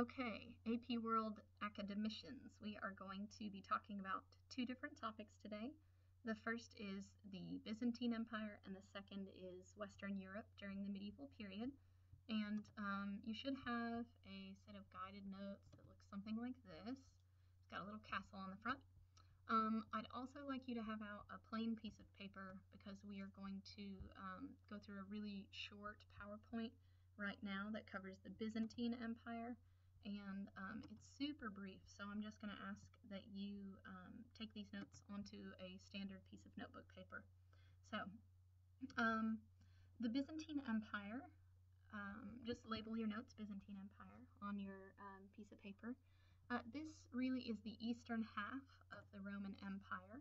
Okay, AP World academicians, we are going to be talking about two different topics today. The first is the Byzantine Empire, and the second is Western Europe during the medieval period. And you should have a set of guided notes that looks something like this. It's got a little castle on the front. I'd also like you to have out a plain piece of paper because we are going to go through a really short PowerPoint right now that covers the Byzantine Empire, and it's super brief, so I'm just going to ask that you take these notes onto a standard piece of notebook paper. So, the Byzantine Empire, just label your notes Byzantine Empire on your piece of paper. This really is the eastern half of the Roman Empire.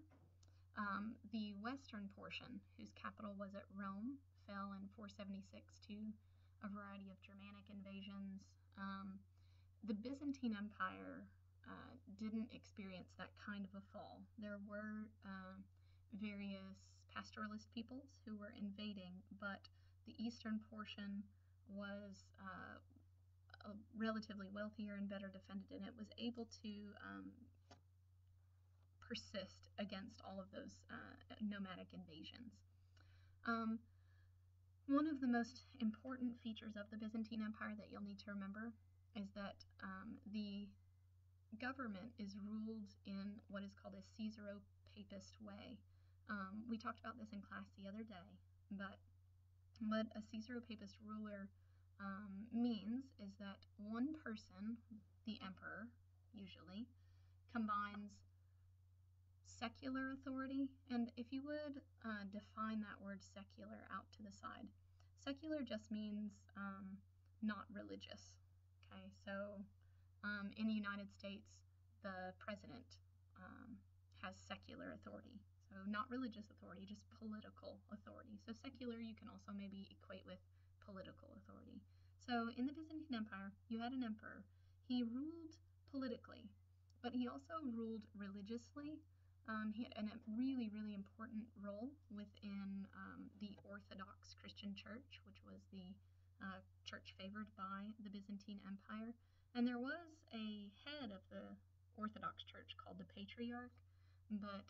The western portion, whose capital was at Rome, fell in 476 to a variety of Germanic invasions. The Byzantine Empire didn't experience that kind of a fall. There were various pastoralist peoples who were invading, but the eastern portion was relatively wealthier and better defended, and it was able to persist against all of those nomadic invasions. One of the most important features of the Byzantine Empire that you'll need to remember is that the government is ruled in what is called a Caesaro-Papist way. We talked about this in class the other day, but what a Caesaro-Papist ruler means is that one person, the emperor usually, combines secular authority, and if you would define that word secular out to the side. Secular just means not religious. Okay, so in the United States, the president has secular authority. So not religious authority, just political authority. So secular you can also maybe equate with political authority. So in the Byzantine Empire, you had an emperor. He ruled politically, but he also ruled religiously. He had a really, really important role within the Orthodox Christian Church, which was the church favored by the Byzantine Empire. And there was a head of the Orthodox Church called the Patriarch, but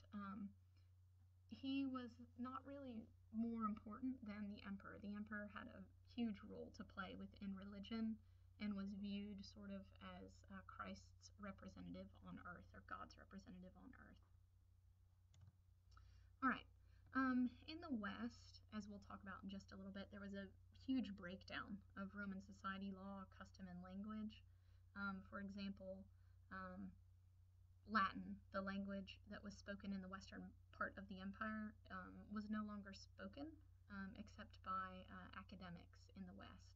he was not really more important than the emperor. The emperor had a huge role to play within religion and was viewed sort of as Christ's representative on earth, or God's representative on earth. All right. In the West, as we'll talk about in just a little bit, there was a huge breakdown of Roman society, law, custom, and language. For example, Latin, the language that was spoken in the western part of the empire, was no longer spoken except by academics in the West.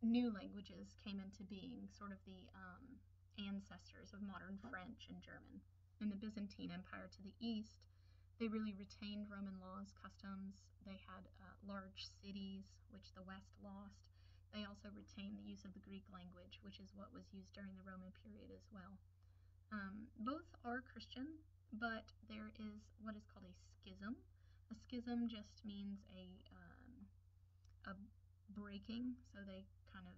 New languages came into being, sort of the ancestors of modern French and German. In the Byzantine Empire to the east, they really retained Roman laws, customs. They had large cities, which the West lost. They also retained the use of the Greek language, which is what was used during the Roman period as well. Both are Christian, but there is what is called a schism. A schism just means a breaking, so they kind of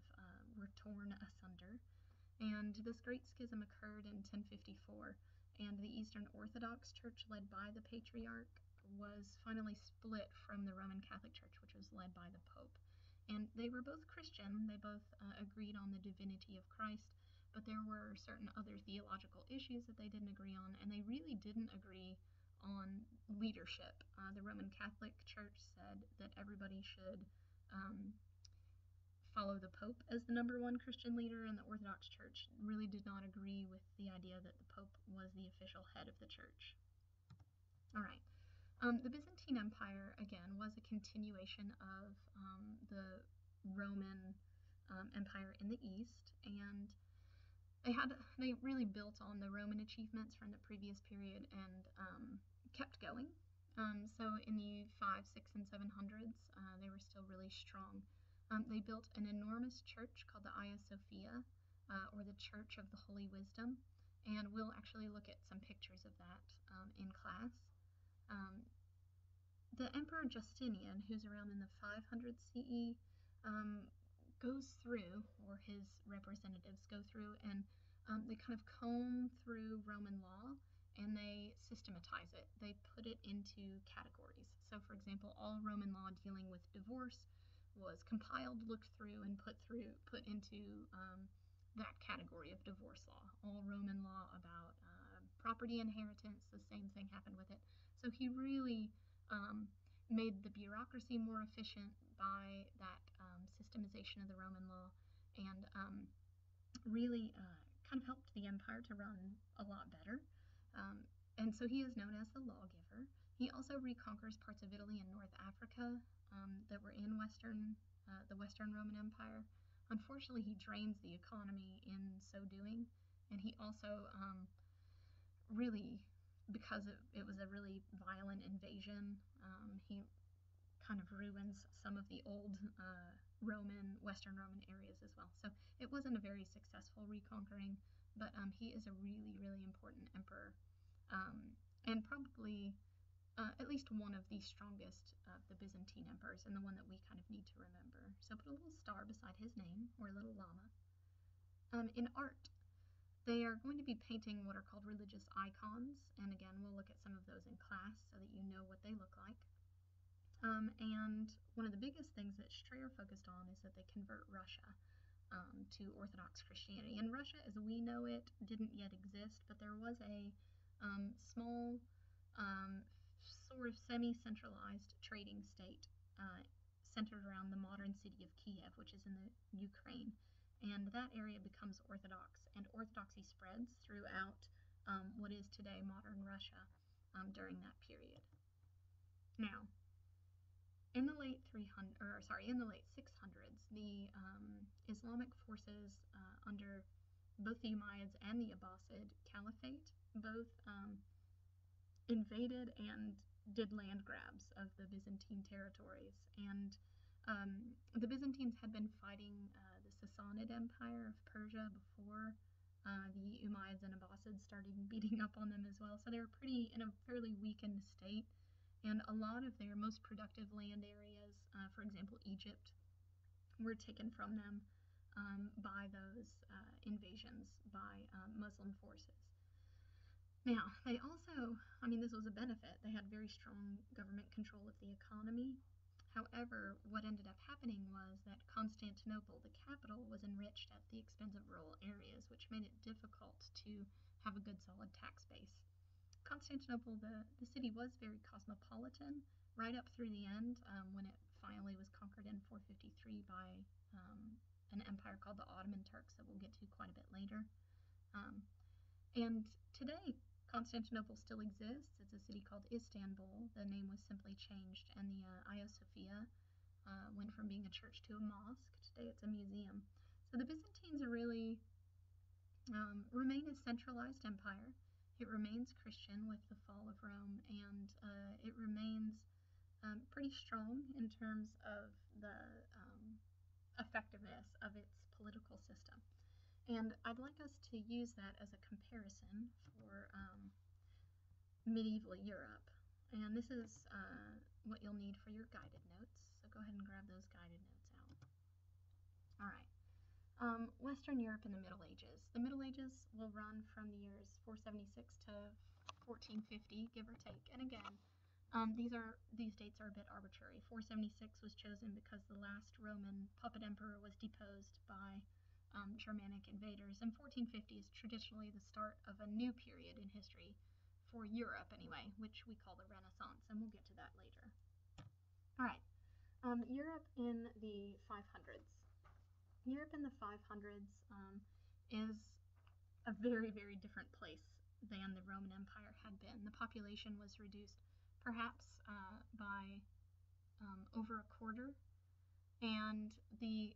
were torn asunder. And this great schism occurred in 1054, and the Eastern Orthodox Church, led by the Patriarch, was finally split from the Roman Catholic Church, which was led by the Pope. And they were both Christian. They both agreed on the divinity of Christ, but there were certain other theological issues that they didn't agree on, and they really didn't agree on leadership. The Roman Catholic Church said that everybody should follow the Pope as the #1 Christian leader, and the Orthodox Church really did not agree with the idea that the Pope was the official head of the church. All right. The Byzantine Empire, again, was a continuation of the Roman Empire in the East, and they really built on the Roman achievements from the previous period and kept going. So in the 500s, 600s, and 700s, they were still really strong. They built an enormous church called the Hagia Sophia, or the Church of the Holy Wisdom, and we'll actually look at some pictures of that in class. The Emperor Justinian, who's around in the 500 CE, goes through, or his representatives go through, and they kind of comb through Roman law and they systematize it. They put it into categories. So, for example, all Roman law dealing with divorce was compiled, looked through, and put into that category of divorce law. All Roman law about property inheritance, the same thing happened with it. So he really made the bureaucracy more efficient by that systemization of the Roman law, and really kind of helped the empire to run a lot better. And so he is known as the lawgiver. He also reconquers parts of Italy and North Africa that were in the Western Roman Empire. Unfortunately, he drains the economy in so doing, and he also really, because it was a really violent invasion, he kind of ruins some of the old Western Roman areas as well. So it wasn't a very successful reconquering, but he is a really, really important emperor, and probably at least one of the strongest of the Byzantine emperors, and the one that we kind of need to remember. So put a little star beside his name, or a little llama. In art, they are going to be painting what are called religious icons, and again, we'll look at some of those in class so that you know what they look like. And one of the biggest things that Strayer focused on is that they convert Russia to Orthodox Christianity. And Russia, as we know it, didn't yet exist, but there was a small, sort of semi-centralized trading state centered around the modern city of Kiev, which is in the Ukraine. And that area becomes Orthodox, and Orthodoxy spreads throughout what is today modern Russia during that period. Now, in the late 600s, the Islamic forces under both the Umayyads and the Abbasid Caliphate both invaded and did land grabs of the Byzantine territories. And the Byzantines had been fighting the Sassanid Empire of Persia before the Umayyads and Abbasids started beating up on them as well. So they were in a fairly weakened state. And a lot of their most productive land areas, for example, Egypt, were taken from them by those invasions by Muslim forces. Now, they also, this was a benefit. They had very strong government control of the economy. However, what ended up happening was that Constantinople, the capital, was enriched at the expense of rural areas, which made it difficult to have a good solid tax base. Constantinople, the city, was very cosmopolitan right up through the end when it finally was conquered in 453 by an empire called the Ottoman Turks that we'll get to quite a bit later. And today, Constantinople still exists. It's a city called Istanbul. The name was simply changed, and the Hagia Sophia went from being a church to a mosque. Today it's a museum. So the Byzantines are really remain a centralized empire. It remains Christian with the fall of Rome, and it remains pretty strong in terms of the effectiveness of its political system. And I'd like us to use that as a comparison for medieval Europe. And this is what you'll need for your guided notes. So go ahead and grab those guided notes out. All right. Western Europe in the Middle Ages. The Middle Ages will run from the years 476 to 1450, give or take. And again, these dates are a bit arbitrary. 476 was chosen because the last Roman puppet emperor was deposed by Germanic invaders, and 1450 is traditionally the start of a new period in history for Europe anyway, which we call the Renaissance, and we'll get to that later. All right, Europe in the 500s. Europe in the 500s is a very, very different place than the Roman Empire had been. The population was reduced perhaps by over a quarter, and the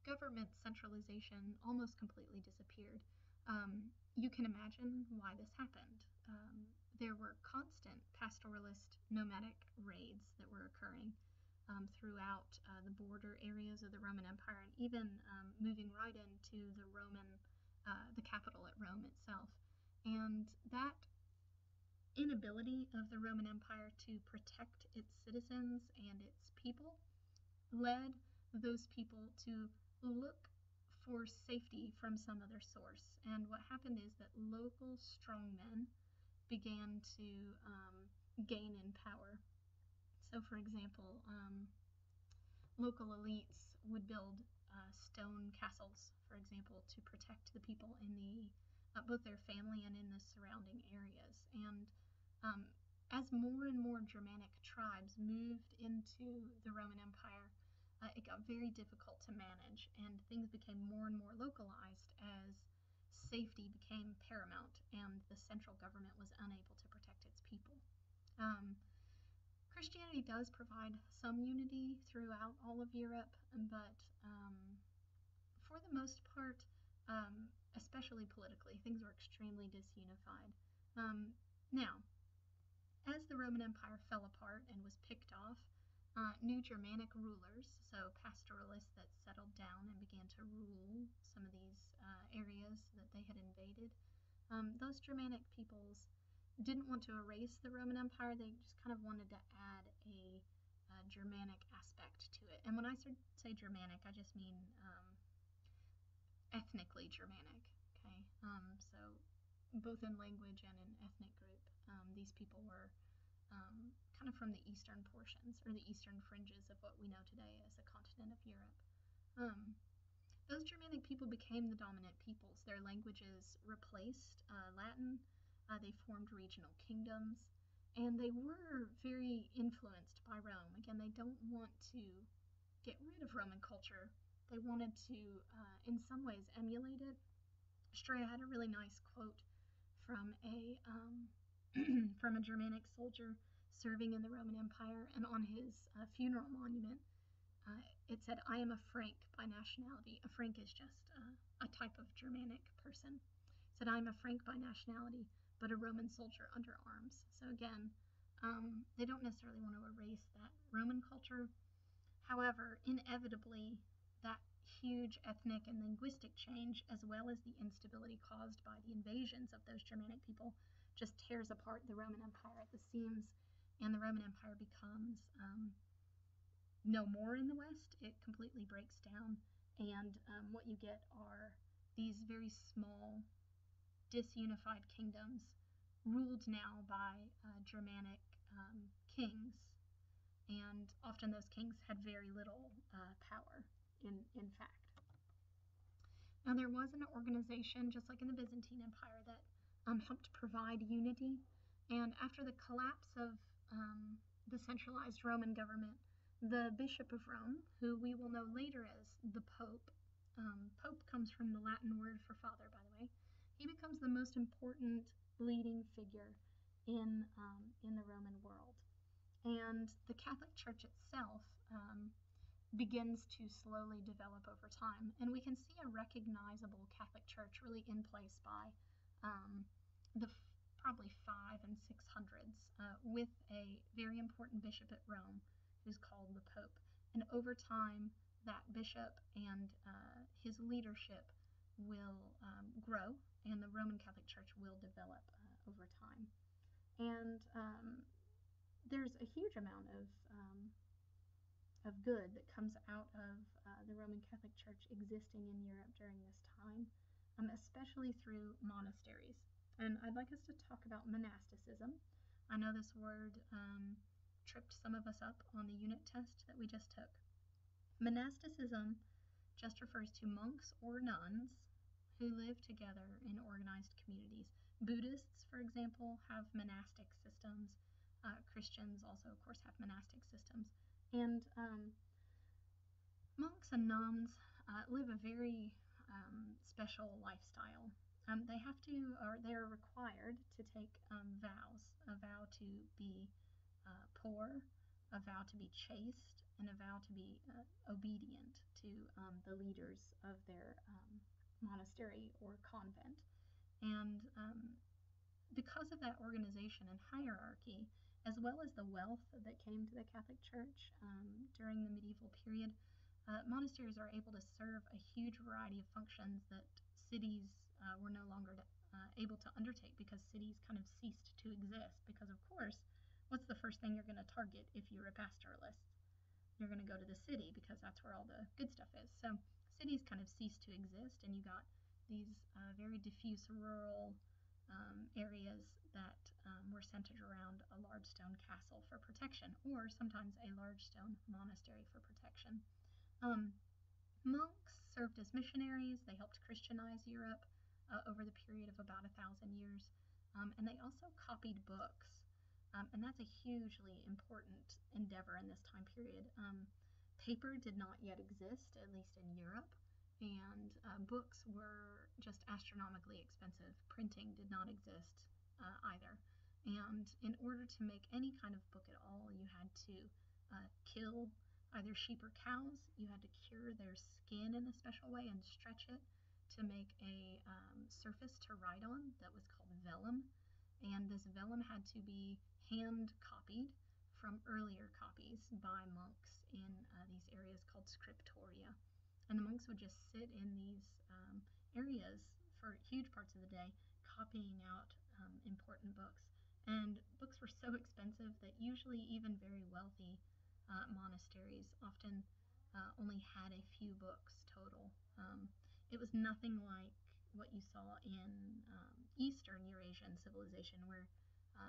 government centralization almost completely disappeared. You can imagine why this happened. There were constant pastoralist nomadic raids that were occurring throughout the border areas of the Roman Empire, and even moving right into the capital at Rome itself. And that inability of the Roman Empire to protect its citizens and its people led those people to look for safety from some other source. And what happened is that local strongmen began to gain in power. So, for example, local elites would build stone castles, for example, to protect the people in both their family and in the surrounding areas. And as more and more Germanic tribes moved into the Roman Empire, it got very difficult to manage, and things became more and more localized as safety became paramount and the central government was unable to protect its people. Christianity does provide some unity throughout all of Europe, but for the most part, especially politically, things were extremely disunified. Now, as the Roman Empire fell apart and was picked off, new Germanic rulers, so pastoralists that settled down and began to rule some of these areas that they had invaded, those Germanic peoples didn't want to erase the Roman Empire. They just kind of wanted to add a Germanic aspect to it. And when I say Germanic, I just mean ethnically Germanic. Okay, so both in language and in ethnic group, these people were kind of from the eastern portions or the eastern fringes of what we know today as the continent of Europe. Those Germanic people became the dominant peoples. Their languages replaced Latin. They formed regional kingdoms, and they were very influenced by Rome. Again, they don't want to get rid of Roman culture. They wanted to, in some ways, emulate it. Straya had a really nice quote from a from a Germanic soldier serving in the Roman Empire, and on his funeral monument, it said, "I am a Frank by nationality." A Frank is just a type of Germanic person. It said, "I am a Frank by nationality, but a Roman soldier under arms." So again, they don't necessarily want to erase that Roman culture. However, inevitably, that huge ethnic and linguistic change, as well as the instability caused by the invasions of those Germanic people, just tears apart the Roman Empire at the seams, and the Roman Empire becomes no more in the West. It completely breaks down, and what you get are these very small, disunified kingdoms ruled now by Germanic kings, and often those kings had very little power in fact. Now, there was an organization, just like in the Byzantine Empire, that helped provide unity, and after the collapse of the centralized Roman government, the Bishop of Rome, who we will know later as the Pope, Pope comes from the Latin word for father, by the way, he becomes the most important leading figure in the Roman world. And the Catholic Church itself begins to slowly develop over time. And we can see a recognizable Catholic Church really in place by the probably 500s and 600s with a very important bishop at Rome who's called the Pope. And over time, that bishop and his leadership will grow, and the Roman Catholic Church will develop over time. And there's a huge amount of good that comes out of the Roman Catholic Church existing in Europe during this time, especially through monasteries. And I'd like us to talk about monasticism. I know this word tripped some of us up on the unit test that we just took. Monasticism just refers to monks or nuns who live together in organized communities. Buddhists, for example, have monastic systems. Christians also, of course, have monastic systems. And monks and nuns live a very special lifestyle. They have to, or they're required to take vows, a vow to be poor, a vow to be chaste, and a vow to be obedient to the leaders of their monastery or convent. And because of that organization and hierarchy, as well as the wealth that came to the Catholic Church during the medieval period, monasteries are able to serve a huge variety of functions that cities were no longer able to undertake, because cities kind of ceased to exist. Because, of course, what's the first thing you're going to target if you're a pastoralist? you're going to go to the city because that's where all the good stuff is. So cities kind of ceased to exist, and you got these very diffuse rural areas that were centered around a large stone castle for protection, or sometimes a large stone monastery for protection. Monks served as missionaries. They helped Christianize Europe over the period of about 1,000 years, and they also copied books. And that's a hugely important endeavor in this time period. Paper did not yet exist, at least in Europe, and books were just astronomically expensive. Printing did not exist either. And in order to make any kind of book at all, you had to kill either sheep or cows. You had to cure their skin in a special way and stretch it to make a surface to write on that was called vellum. And this vellum had to be hand copied from earlier copies by monks in these areas called scriptoria. And the monks would just sit in these areas for huge parts of the day copying out important books. And books were so expensive that usually even very wealthy monasteries often only had a few books total. It was nothing like what you saw in Eastern Eurasian civilization, where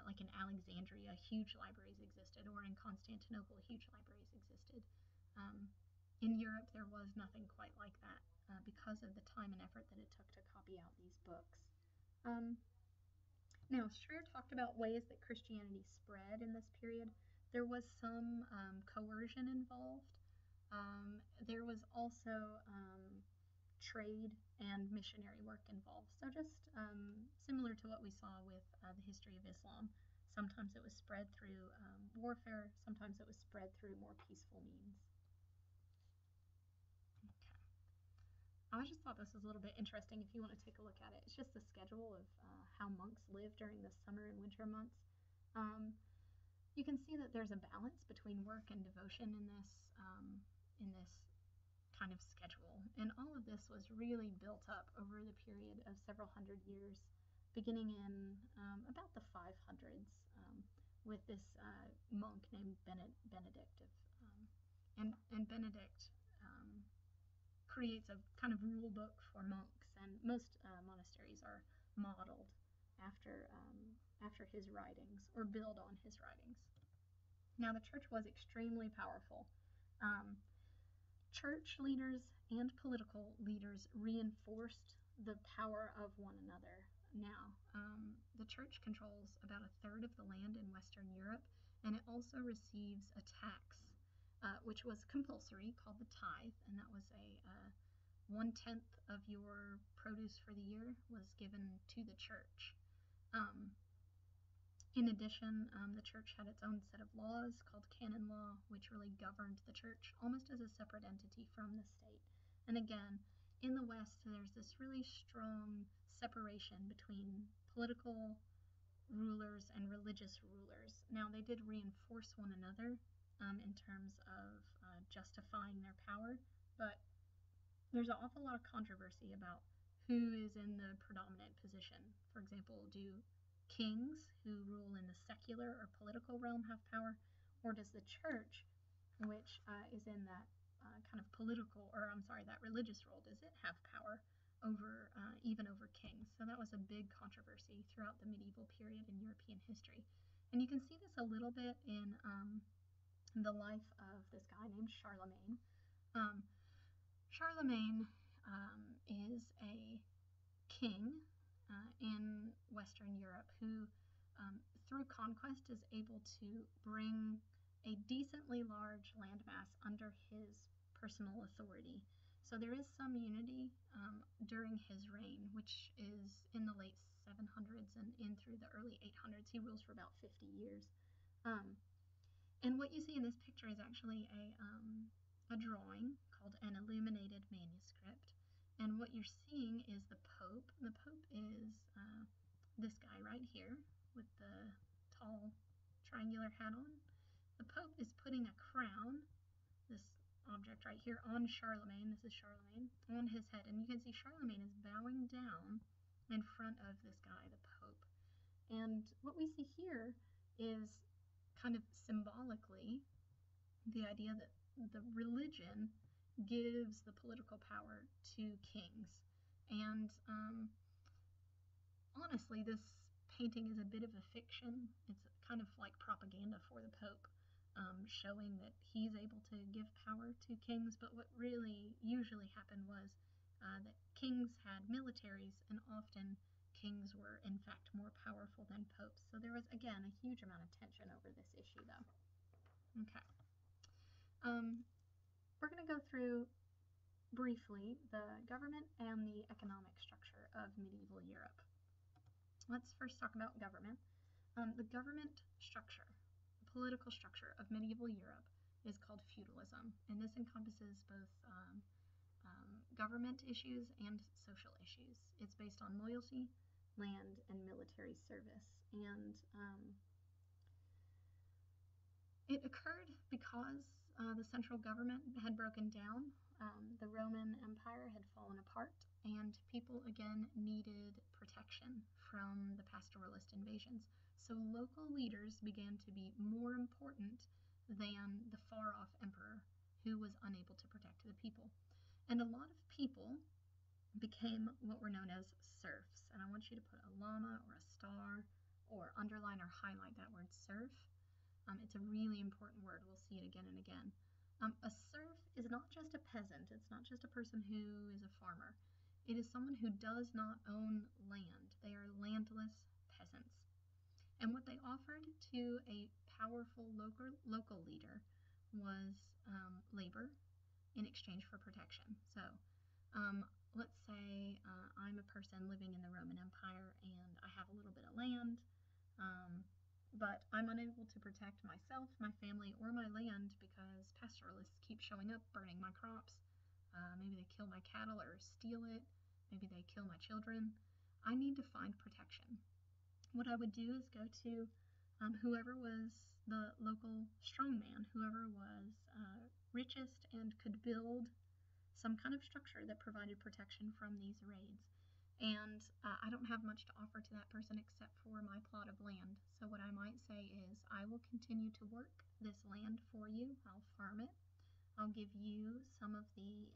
like in Alexandria, huge libraries existed, or in Constantinople, huge libraries existed. In Europe, there was nothing quite like that because of the time and effort that it took to copy out these books. Now, Schreer talked about ways that Christianity spread in this period. There was some coercion involved. There was also trade and missionary work involved. So just similar to what we saw with the history of Islam. Sometimes it was spread through warfare, sometimes it was spread through more peaceful means. Okay. I just thought this was a little bit interesting if you want to take a look at it. It's just the schedule of how monks live during the summer and winter months. You can see that there's a balance between work and devotion in this kind of schedule. And all of this was really built up over the period of several hundred years, beginning in about the 500s with this monk named Benedict. And Benedict creates a kind of rule book for monks, and most monasteries are modeled after his writings or build on his writings. Now, the church was extremely powerful. Church leaders and political leaders reinforced the power of one another. Now, the church controls about 1/3 of the land in Western Europe, and it also receives a tax, which was compulsory, called the tithe, and that was a 1/10 of your produce for the year was given to the church. In addition, the church had its own set of laws called canon law, which really governed the church almost as a separate entity from the state. And again, in the West, there's this really strong separation between political rulers and religious rulers. Now, they did reinforce one another in terms of justifying their power, but there's an awful lot of controversy about who is in the predominant position. For example, do kings who rule in the secular or political realm have power, or does the church, which is in that kind of that religious role, does it have power over even over kings? So that was a big controversy throughout the medieval period in European history. And you can see this a little bit in the life of this guy named Charlemagne. Charlemagne is a king in Western Europe who, through conquest, is able to bring a decently large landmass under his personal authority. So there is some unity during his reign, which is in the late 700s and in through the early 800s. He rules for about 50 years. And what you see in this picture is actually a drawing called an illuminated manuscript. And what you're seeing is the Pope. The Pope is this guy right here with the tall triangular hat on. The Pope is putting a crown, this object right here, on Charlemagne. This is Charlemagne, on his head. And you can see Charlemagne is bowing down in front of this guy, the Pope. And what we see here is kind of symbolically the idea that the religion gives the political power to kings. And honestly, this painting is a bit of a fiction. It's kind of like propaganda for the Pope, showing that he's able to give power to kings. But what really usually happened was that kings had militaries, and often kings were, in fact, more powerful than popes. So there was, again, a huge amount of tension over this issue, though. Okay. We're going to go through briefly the government and the economic structure of medieval Europe. Let's first talk about government. The government structure, the political structure of medieval Europe is called feudalism, and this encompasses both government issues and social issues. It's based on loyalty, land, and military service. And it occurred because the central government had broken down. The Roman Empire had fallen apart, and people again needed protection from the pastoralist invasions. So local leaders began to be more important than the far-off emperor who was unable to protect the people. And a lot of people became what were known as serfs. And I want you to put a llama or a star or underline or highlight that word serf. It's a really important word. We'll see it again and again. A serf is not just a peasant. It's not just a person who is a farmer. It is someone who does not own land. They are landless peasants. And what they offered to a powerful local leader was labor in exchange for protection. So let's say I'm a person living in the Roman Empire and I have a little bit of land, but I'm unable to protect myself, my family, or my land because pastoralists keep showing up, burning my crops. Maybe they kill my cattle or steal it. Maybe they kill my children. I need to find protection. What I would do is go to whoever was the local strongman, whoever was richest and could build some kind of structure that provided protection from these raids. And I don't have much to offer to that person except for my plot of land. So what I might say is, I will continue to work this land for you. I'll farm it. I'll give you some of the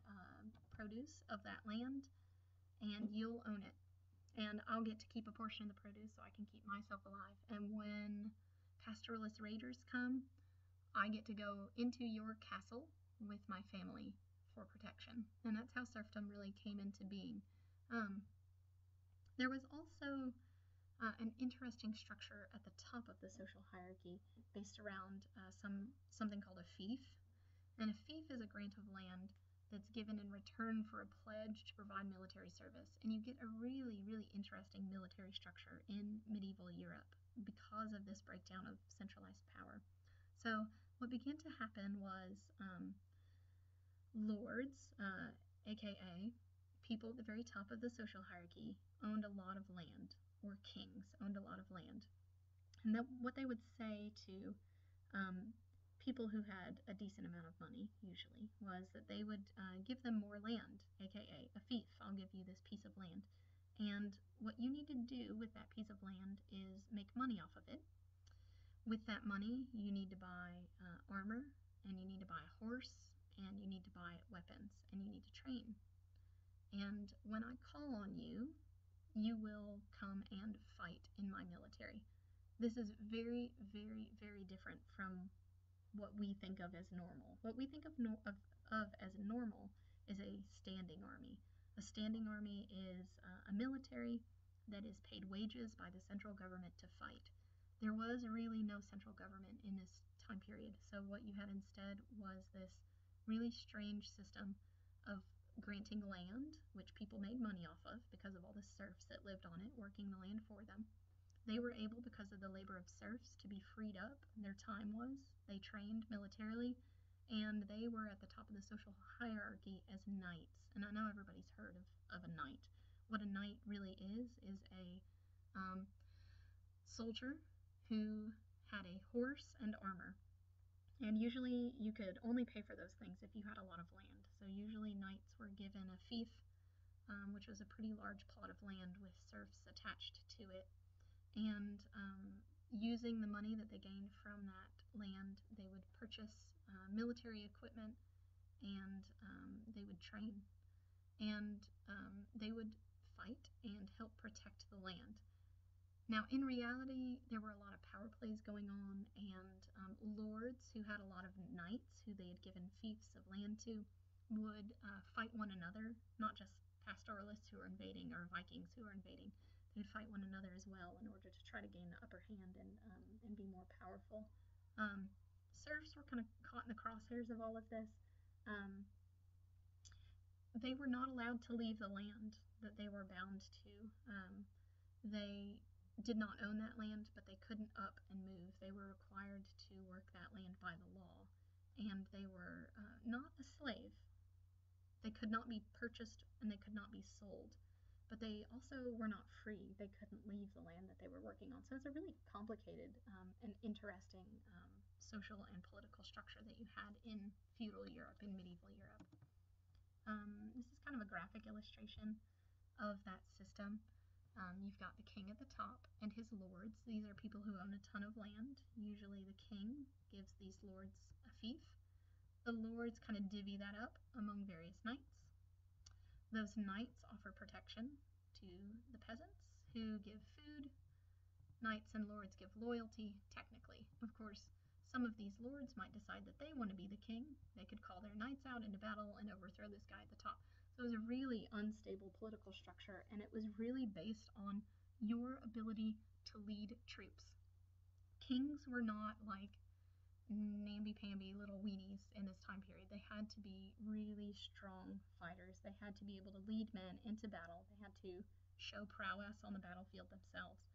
produce of that land, and you'll own it. And I'll get to keep a portion of the produce so I can keep myself alive. And when pastoralist raiders come, I get to go into your castle with my family for protection. And that's how serfdom really came into being. There was also an interesting structure at the top of the social hierarchy based around something called a fief. And a fief is a grant of land that's given in return for a pledge to provide military service. And you get a really, really interesting military structure in medieval Europe because of this breakdown of centralized power. So what began to happen was lords, aka people at the very top of the social hierarchy, owned a lot of land, or kings owned a lot of land. And what they would say to people who had a decent amount of money, usually, was that they would give them more land, aka a fief. I'll give you this piece of land. And what you need to do with that piece of land is make money off of it. With that money, you need to buy armor, and you need to buy a horse, and you need to buy weapons, and you need to train. And when I call on you, you will come and fight in my military. This is very, very, very different from what we think of as normal. What we think of as normal is a standing army. A standing army is a military that is paid wages by the central government to fight. There was really no central government in this time period, so what you had instead was this really strange system of granting land, which people made money off of because of all the serfs that lived on it, working the land for them. They were able, because of the labor of serfs, to be freed up. Their time was. They trained militarily, and they were at the top of the social hierarchy as knights. And I know everybody's heard of a knight. What a knight really is a soldier who had a horse and armor. And usually you could only pay for those things if you had a lot of land. So usually knights were given a fief, which was a pretty large plot of land with serfs attached to it. And using the money that they gained from that land, they would purchase military equipment, and they would train, and they would fight and help protect the land. Now, in reality, there were a lot of power plays going on, and lords who had a lot of knights who they had given fiefs of land to would fight one another, not just pastoralists who are invading or Vikings who are invading. They would fight one another as well in order to try to gain the upper hand and be more powerful. Serfs were kind of caught in the crosshairs of all of this. They were not allowed to leave the land that they were bound to. They did not own that land, but they couldn't up and move. They were required to work that land by the law, and they were not a slave. They could not be purchased and they could not be sold, but they also were not free. They couldn't leave the land that they were working on. So it's a really complicated and interesting social and political structure that you had in feudal Europe, in medieval Europe. This is kind of a graphic illustration of that system. You've got the king at the top and his lords. These are people who own a ton of land. Usually the king gives these lords a fief. The lords kind of divvy that up among various knights. Those knights offer protection to the peasants who give food. Knights and lords give loyalty, technically. Of course, some of these lords might decide that they want to be the king. They could call their knights out into battle and overthrow this guy at the top. So it was a really unstable political structure, and it was really based on your ability to lead troops. Kings were not like namby-pamby little weenies in this time period. They had to be really strong fighters. They had to be able to lead men into battle. They had to show prowess on the battlefield themselves.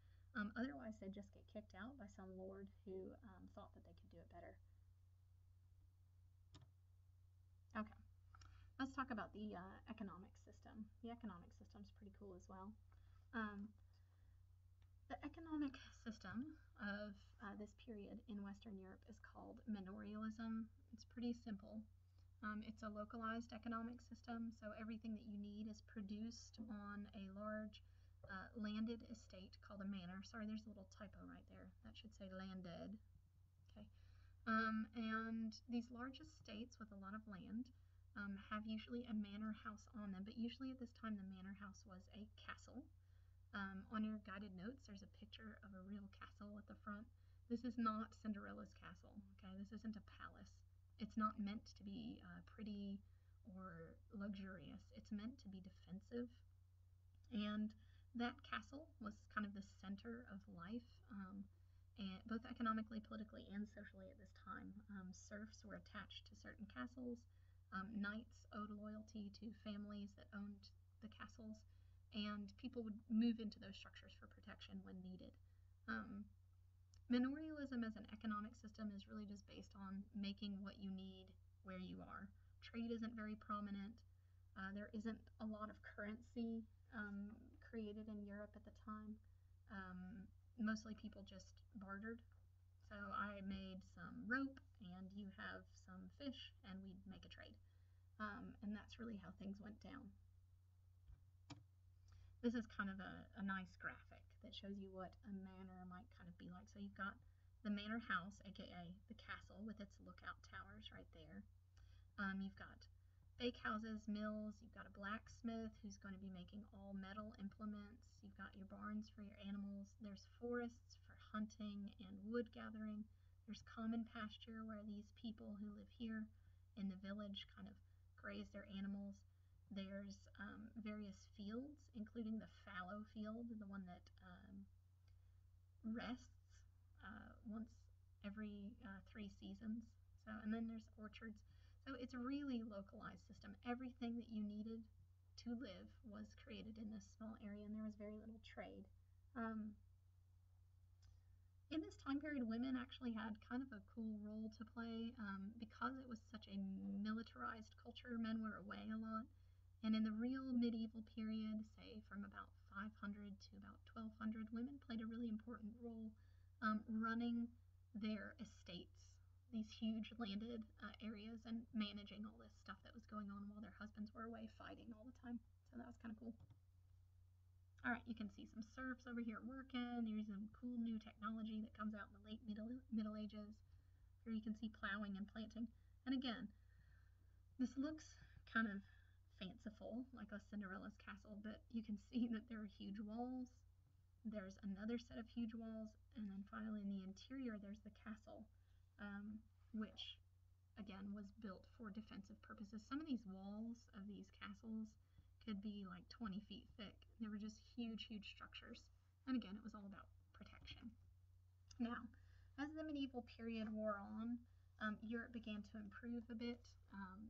Otherwise, they'd just get kicked out by some lord who thought that they could do it better. Okay. Let's talk about the economic system. The economic system is pretty cool as well. The economic system of this period in Western Europe is called manorialism. It's pretty simple. It's a localized economic system, so everything that you need is produced on a large landed estate called a manor. Sorry, there's a little typo right there. That should say landed. Okay. And these large estates with a lot of land have usually a manor house on them, but usually at this time the manor house was a castle. On your guided notes, there's a picture of a real castle at the front. This is not Cinderella's castle, okay? This isn't a palace. It's not meant to be pretty or luxurious. It's meant to be defensive. And that castle was kind of the center of life, and both economically, politically, and socially at this time. Serfs were attached to certain castles. Knights owed loyalty to families that owned the castles, and people would move into those structures for protection when needed. Manorialism as an economic system is really just based on making what you need where you are. Trade isn't very prominent. There isn't a lot of currency created in Europe at the time. Mostly people just bartered. So I made some rope and you have some fish and we'd make a trade. And that's really how things went down. This is kind of a nice graphic that shows you what a manor might kind of be like. So you've got the manor house, aka the castle with its lookout towers right there. You've got bakehouses, mills, you've got a blacksmith who's going to be making all metal implements, you've got your barns for your animals, there's forests for hunting and wood gathering, there's common pasture where these people who live here in the village kind of graze their animals. There's various fields, including the fallow field, the one that rests once every 3 seasons. So, and then there's orchards. So it's a really localized system. Everything that you needed to live was created in this small area, and there was very little trade. In this time period, women actually had kind of a cool role to play because it was such a militarized culture. Men were away a lot. And in the real medieval period, say from about 500 to about 1200, women played a really important role running their estates, these huge landed areas, and managing all this stuff that was going on while their husbands were away fighting all the time. So that was kind of cool. All right, you can see some serfs over here working. There's some cool new technology that comes out in the late Middle Ages. Here you can see plowing and planting. And again, this looks kind of fanciful, like a Cinderella's castle, but you can see that there are huge walls. There's another set of huge walls, and then finally in the interior there's the castle, which again was built for defensive purposes. Some of these walls of these castles could be like 20 feet thick. They were just huge, huge structures. And again, it was all about protection. Now, as the medieval period wore on, Europe began to improve a bit.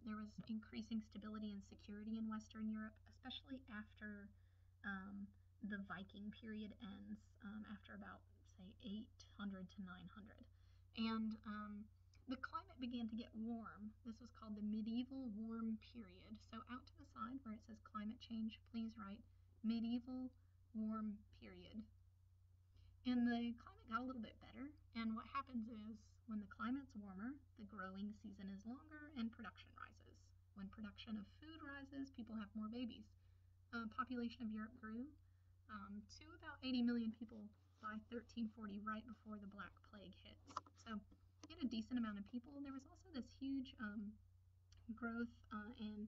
There was increasing stability and security in Western Europe, especially after the Viking period ends, after about, say, 800 to 900. And the climate began to get warm. This was called the medieval warm period. So out to the side where it says climate change, please write medieval warm period. And the climate got a little bit better, and what happens is when the climate's warmer, the growing season is longer and production rises. When production of food rises, people have more babies. Population of Europe grew to about 80 million people by 1340, right before the Black Plague hits. So you had a decent amount of people. There was also this huge growth in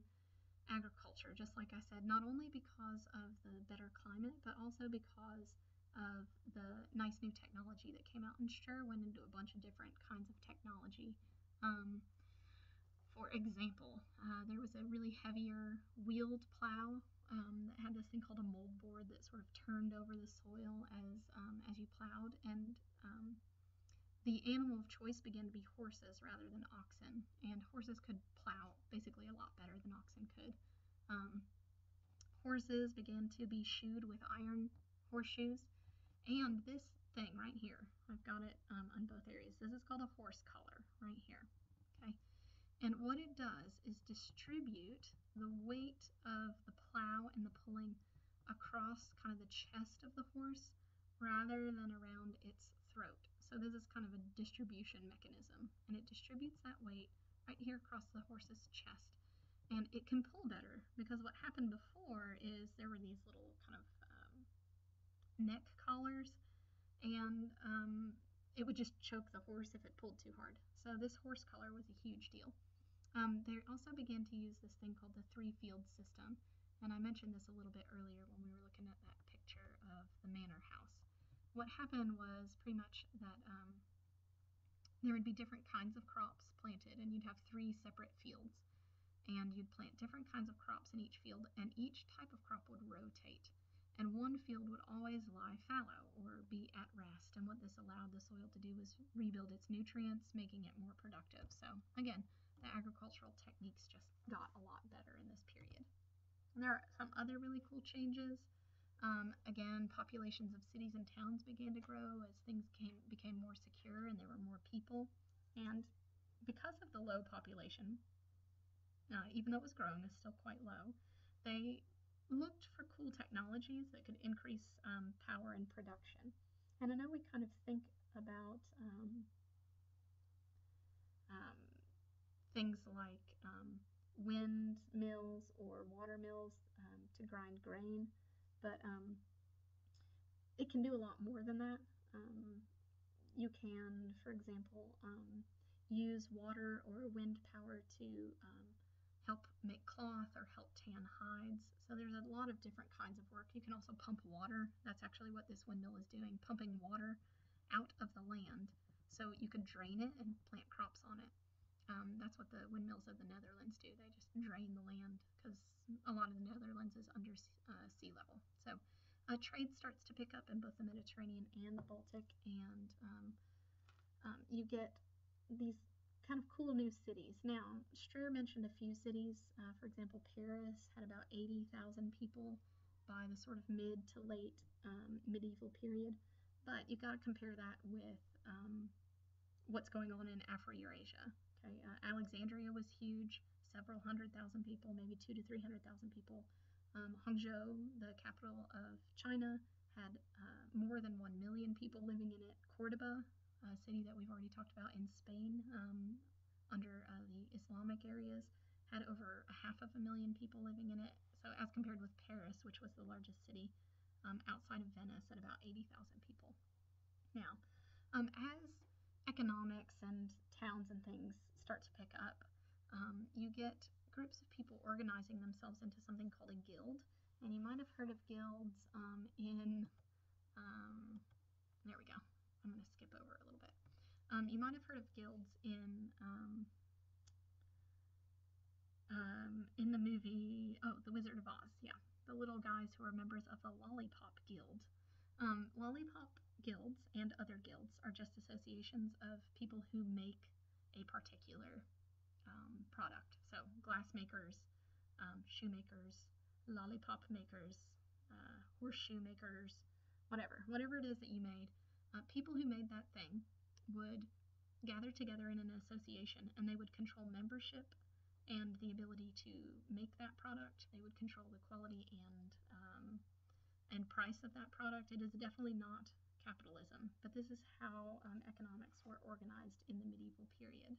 agriculture, just like I said, not only because of the better climate, but also because of the nice new technology that came out. And Sure went into a bunch of different kinds of technology. For example, there was a really heavier wheeled plow that had this thing called a mold board that sort of turned over the soil as you plowed, and the animal of choice began to be horses rather than oxen, and horses could plow basically a lot better than oxen could. Horses began to be shoed with iron horseshoes, and this thing right here, I've got it on both areas. This is called a horse collar right here. Okay, and what it does is distribute the weight of the plow and the pulling across kind of the chest of the horse rather than around its throat. So this is kind of a distribution mechanism, and it distributes that weight right here across the horse's chest. And it can pull better because what happened before is there were these little kind of neck collars, and it would just choke the horse if it pulled too hard. So this horse collar was a huge deal. They also began to use this thing called the three-field system, and I mentioned this a little bit earlier when we were looking at that picture of the manor house. What happened was pretty much that there would be different kinds of crops planted, and you'd have 3 separate fields, and you'd plant different kinds of crops in each field, and each type of crop would rotate. And one field would always lie fallow or be at rest, and what this allowed the soil to do was rebuild its nutrients, making it more productive. So again, the agricultural techniques just got a lot better in this period. And there are some other really cool changes. Again, populations of cities and towns began to grow as things became more secure and there were more people. And because of the low population, even though it was growing, it's still quite low, they looked for cool technologies that could increase power and production. And I know we kind of think about things like windmills or water mills to grind grain, but it can do a lot more than that. You can, for example, use water or wind power to help make cloth or help tan hides. So there's a lot of different kinds of work. You can also pump water. That's actually what this windmill is doing, pumping water out of the land so you could drain it and plant crops on it. That's what the windmills of the Netherlands do. They just drain the land because a lot of the Netherlands is under sea level. So trade starts to pick up in both the Mediterranean and the Baltic, and you get these kind of cool new cities. Now, Strayer mentioned a few cities. For example, Paris had about 80,000 people by the sort of mid to late medieval period, but you got to compare that with what's going on in Afro-Eurasia. Okay, Alexandria was huge, several 100,000 people, maybe 200,000 to 300,000 people. Hangzhou, the capital of China, had more than 1 million people living in it. Cordoba, a city that we've already talked about in Spain, under the Islamic areas, had over 500,000 people living in it. So as compared with Paris, which was the largest city outside of Venice, at about 80,000 people. Now, as economics and towns and things start to pick up, you get groups of people organizing themselves into something called a guild. And you might have heard of guilds there we go. I'm going to skip over a little bit. You might have heard of guilds in the movie, The Wizard of Oz. Yeah, the little guys who are members of the Lollipop Guild. Lollipop guilds and other guilds are just associations of people who make a particular product. So glass makers, shoemakers, lollipop makers, horseshoe makers, whatever it is that you made. People who made that thing would gather together in an association, and they would control membership and the ability to make that product. They would control the quality and price of that product. It is definitely not capitalism, but this is how economics were organized in the medieval period.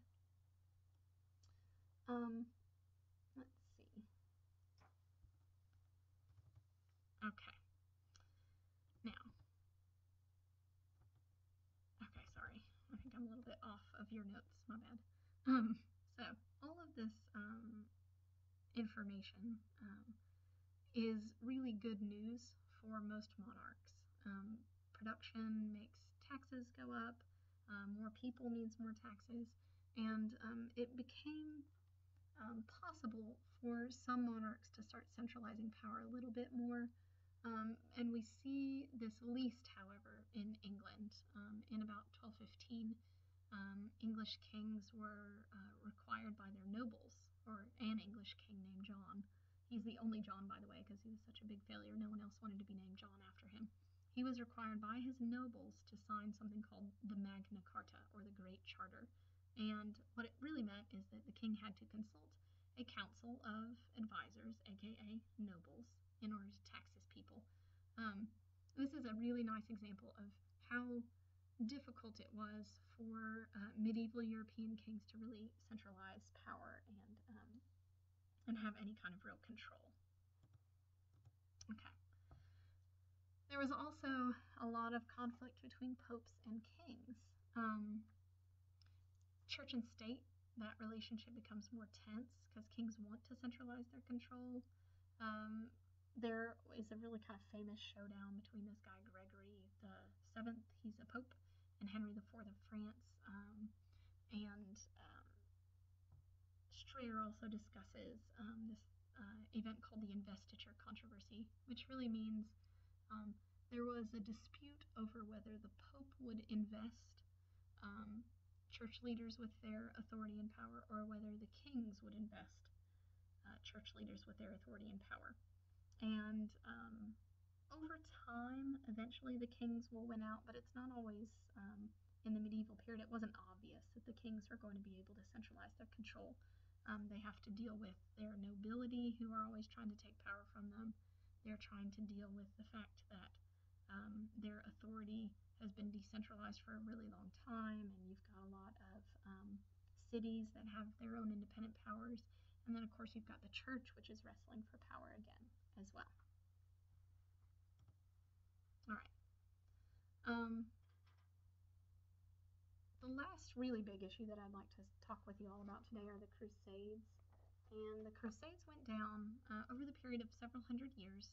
Let's see. Okay. Now. Okay, sorry. I think I'm a little bit off of your notes. My bad. So all of this information is really good news for most monarchs. Production makes taxes go up. More people means more taxes. And it became possible for some monarchs to start centralizing power a little bit more. And we see this least, however, in England. In about 1215, English kings were required by their nobles, or an English king named John. He's the only John, by the way, because he was such a big failure. No one else wanted to be named John after him. He was required by his nobles to sign something called the Magna Carta, or the Great Charter. And what it really meant is that the king had to consult a council of advisors, aka nobles, in order to tax his people. This is a really nice example of how difficult it was for medieval European kings to really centralize power and have any kind of real control. Okay. There was also a lot of conflict between popes and kings. Church and state, that relationship becomes more tense because kings want to centralize their control. There is a really kind of famous showdown between this guy Gregory VII, he's a pope, and Henry IV of France. And Strayer also discusses this event called the investiture controversy, which really means there was a dispute over whether the pope would invest church leaders with their authority and power, or whether the kings would invest church leaders with their authority and power. And over time, eventually the kings will win out, but it's not always in the medieval period. It wasn't obvious that the kings were going to be able to centralize their control. They have to deal with their nobility, who are always trying to take power from them. They're trying to deal with the fact that their authority has been decentralized for a really long time, and you've got a lot of cities that have their own independent powers. And then, of course, you've got the church, which is wrestling for power again as well. All right. The last really big issue that I'd like to talk with you all about today are the Crusades. And the Crusades went down over the period of several hundred years.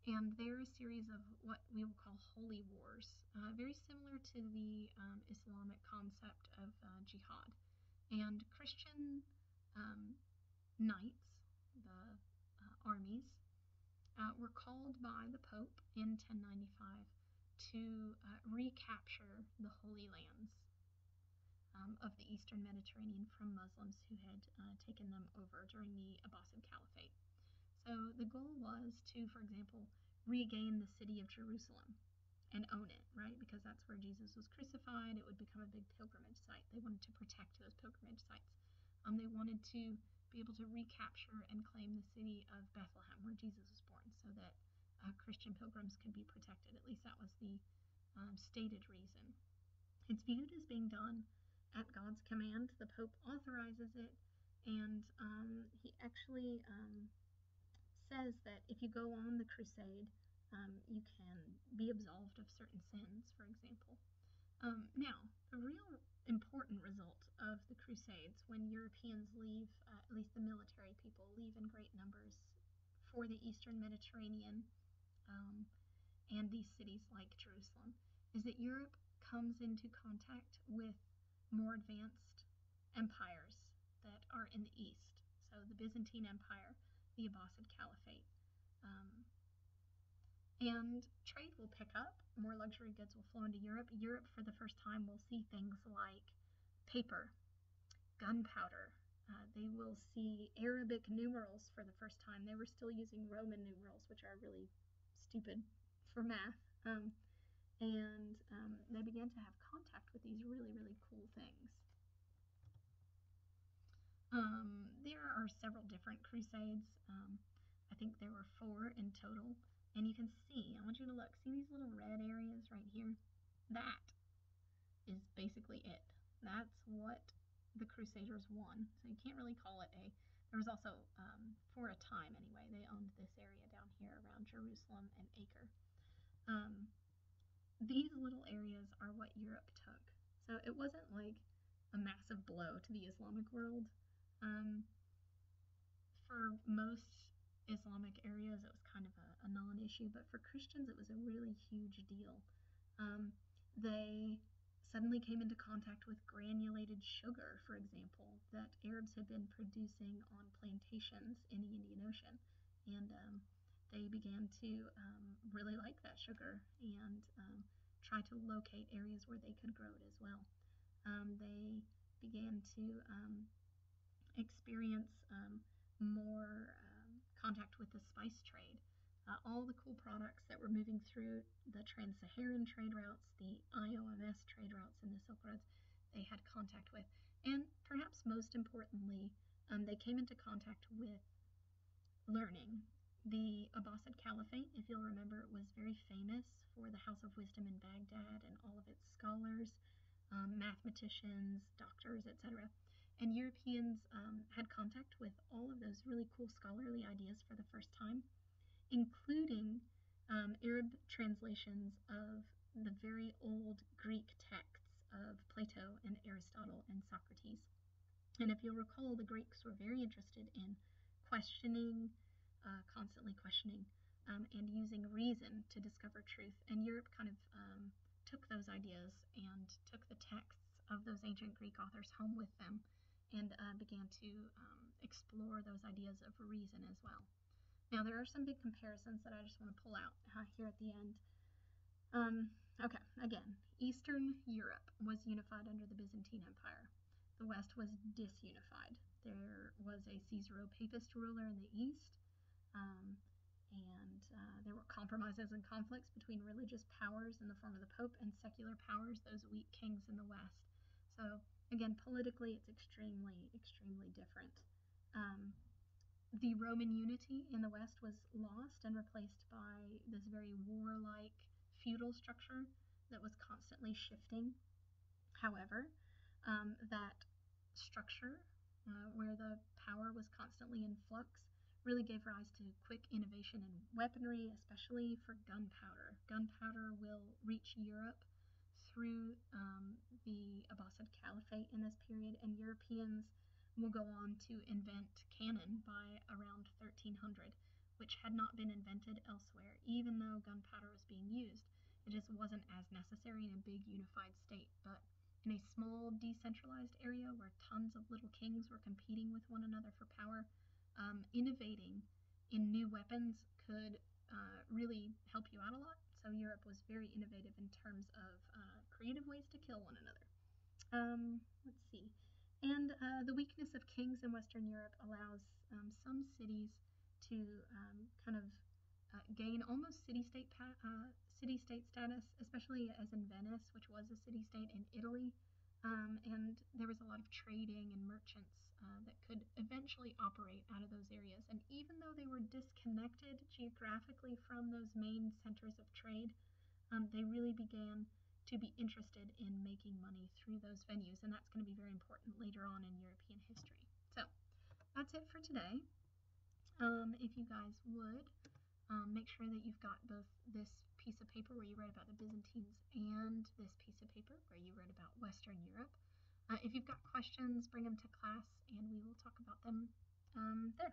And they're a series of what we will call holy wars, very similar to the Islamic concept of jihad. And Christian knights, the armies, were called by the Pope in 1095 to recapture the Holy Lands of the Eastern Mediterranean from Muslims who had taken them over during the Abbasid Caliphate. So the goal was to, for example, regain the city of Jerusalem and own it, right? Because that's where Jesus was crucified. It would become a big pilgrimage site. They wanted to protect those pilgrimage sites. They wanted to be able to recapture and claim the city of Bethlehem, where Jesus was born, so that Christian pilgrims could be protected. At least that was the stated reason. It's viewed as being done at God's command. The Pope authorizes it, and he actually says that if you go on the crusade, you can be absolved of certain sins, for example. Now, the real important result of the Crusades, when Europeans leave, at least the military people, leave in great numbers for the Eastern Mediterranean um, and these cities like Jerusalem, is that Europe comes into contact with more advanced empires that are in the East. So the Byzantine Empire, the Abbasid Caliphate. And trade will pick up, more luxury goods will flow into Europe. Europe, for the first time, will see things like paper, gunpowder. They will see Arabic numerals for the first time. They were still using Roman numerals, which are really stupid for math. And they began to have contact with these really, really cool things. There are several different crusades. I think there were 4 in total. And you can see, I want you to look, see these little red areas right here? That is basically it. That's what the Crusaders won. So you can't really call it there was also, for a time anyway, they owned this area down here around Jerusalem and Acre. These little areas are what Europe took. So it wasn't like a massive blow to the Islamic world. For most Islamic areas, it was kind of a non-issue, but for Christians, it was a really huge deal. They suddenly came into contact with granulated sugar, for example, that Arabs had been producing on plantations in the Indian Ocean, and they began to really like that sugar and try to locate areas where they could grow it as well. They began to experience more contact with the spice trade. All the cool products that were moving through the Trans-Saharan trade routes, the IOMS trade routes, and the Silk Roads, they had contact with. And perhaps most importantly, they came into contact with learning. The Abbasid Caliphate, if you'll remember, was very famous for the House of Wisdom in Baghdad and all of its scholars, mathematicians, doctors, etc. And Europeans had contact with all of those really cool scholarly ideas for the first time, including Arab translations of the very old Greek texts of Plato and Aristotle and Socrates. And if you'll recall, the Greeks were very interested in questioning, constantly questioning, and using reason to discover truth. And Europe kind of took those ideas and took the texts of those ancient Greek authors home with them and began to explore those ideas of reason as well. Now, there are some big comparisons that I just want to pull out here at the end. Okay, again, Eastern Europe was unified under the Byzantine Empire. The West was disunified. There was a Caesaro-Papist ruler in the East, and there were compromises and conflicts between religious powers in the form of the Pope and secular powers, those weak kings in the West. So, again, politically, it's extremely, extremely different. The Roman unity in the West was lost and replaced by this very warlike feudal structure that was constantly shifting. However, that structure, where the power was constantly in flux, really gave rise to quick innovation in weaponry, especially for gunpowder. Gunpowder will reach Europe through the Abbasid Caliphate in this period, and Europeans will go on to invent cannon by around 1300, which had not been invented elsewhere. Even though gunpowder was being used, it just wasn't as necessary in a big unified state. But in a small decentralized area where tons of little kings were competing with one another for power, innovating in new weapons could really help you out a lot. So Europe was very innovative in terms of creative ways to kill one another. Let's see. And the weakness of kings in Western Europe allows some cities to kind of gain almost city-state status, especially as in Venice, which was a city-state in Italy. And there was a lot of trading and merchants that could eventually operate out of those areas. And even though they were disconnected geographically from those main centers of trade, they really began to be interested in making money through those venues. And that's going to be very important later on in European history. So that's it for today. If you guys would Make sure that you've got both this piece of paper where you read about the Byzantines and this piece of paper where you read about Western Europe. If you've got questions, bring them to class and we will talk about them there.